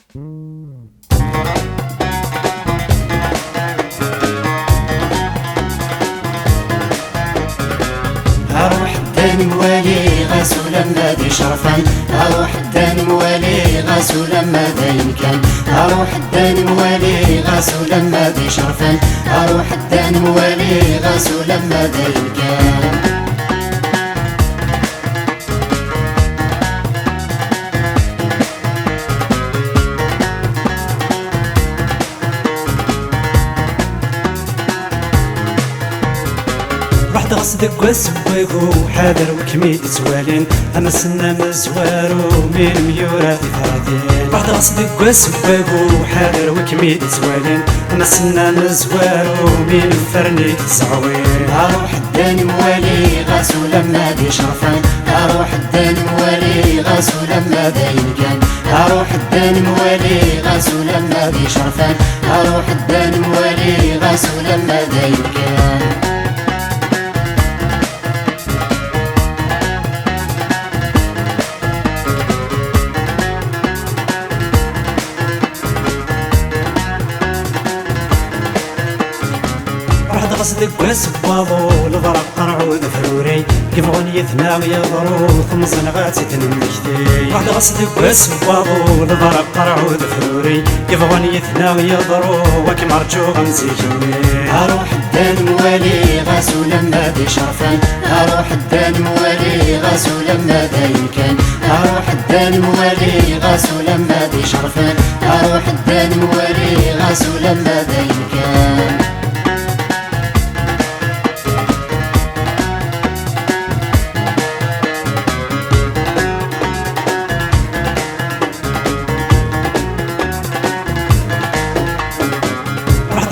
اروح الدان موالي غاسو لما دي شرفان، اروح الدان موالي غاسو لما دا يمكن، اروح الدان موالي غاسو لما دي شرفان، اروح الدان موالي غاسو لما دا يمكن. قصدك وسويقو حاضر وكميد زوالين، اما سنة مزوارو من ميورا في فرادين. بعد قصدك وسويقو حاضر وكميد زوالين، اما سنة مزوارو من فرني تزعوين. اروح الدان موالي غاسو لما دي شرفان، اروح الدان موالي غاسو لما دا يمكن، اروح الدان موالي غاسو لما دي شرفان، اروح الدان موالي غاسو لما دا يمكن. قصدك وسباضو لضرق قرعود فروري، كيف غنيتنا ويضرو ثم صنغاتي تنمكتي. بعد قصدك وسباضو لضرق قرعود فروري، كيف غنيتنا ويضرو وكي مرجو غنزيكي. اروح الدان موالي غاسو لما دي شرفان، اروح الدان موالي غاسو لما دا يمكن، اروح الدان موالي غاسو لما دي شرفان، اروح الدان موالي غاسو لما دا يمكن.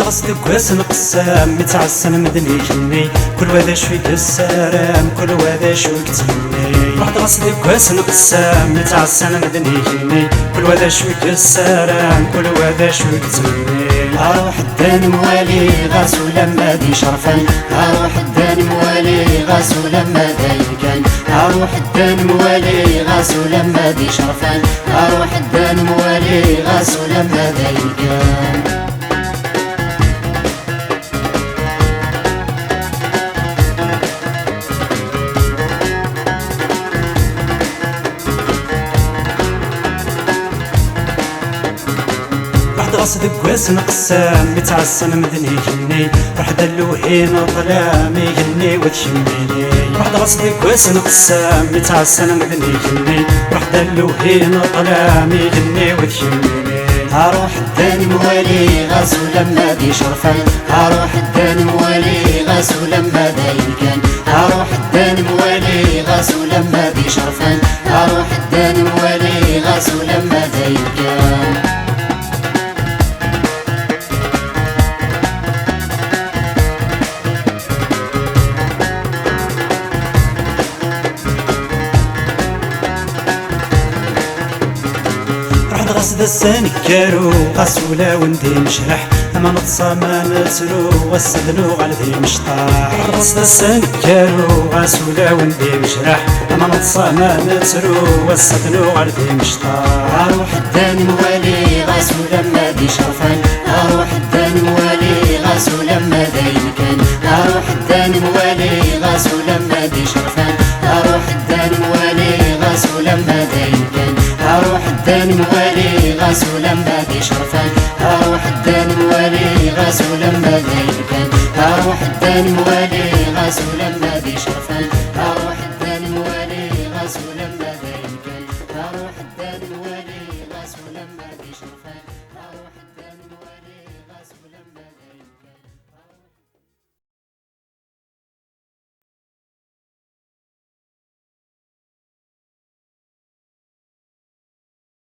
قصدك واسن قسام متعسن مدني جني، كل وذا شوي السلام كل وذا شوي كتمني. بعد قصدك واسن قسام متعسن مدني جني، كل وذا شوي السلام كل وذا شوي كتمني. اروح الدان موالي غاسو لما دي شرفان، اروح الدان موالي غاسو لما دا يمكن، اروح الدان موالي غاسو لما دي شرفان، اروح الدان موالي غاسو لما دا يمكن. قصدك واسن قسام متعسن مدني جني، راح دلوهين ظلام يجني وتشميني. بعد قصدك واسن قسام متعسن مدني جني، راح دلوهين ظلام يجني وتشميني. اروح الدان موالي غاسو لما دي شرفان، اروح الدان موالي غاسو لما دا يمكن، اروح الدان موالي غاسو لما دي شرفان، اروح الدان موالي غاسو لما دا يمكن. قصد السنكارو غسولا وندي مشرح، اما نتصامى نترو والسدنو على ذي مشطاح. قصد السنكارو غسولا وندي مشرح، اما نتصامى نترو والسدنو على ذي مشطاح. اروح الدان موالي غاسو لما دي شرفان، اروح الدان موالي غاسو لما دا يمكن، اروح الدان موالي غاسو لما دي شرفان، اروح الدان موالي غاسو لما دا يمكن، اروح الدان موالي غاسو لما دي شرفان، اروح الدان موالي غاسو لما دا يمكن، اروح الدان موالي غاسو لما دي شرفان، اروح الدان موالي غاسو لما دا يمكن، اروح الدان موالي غاسو لما دي شرفان.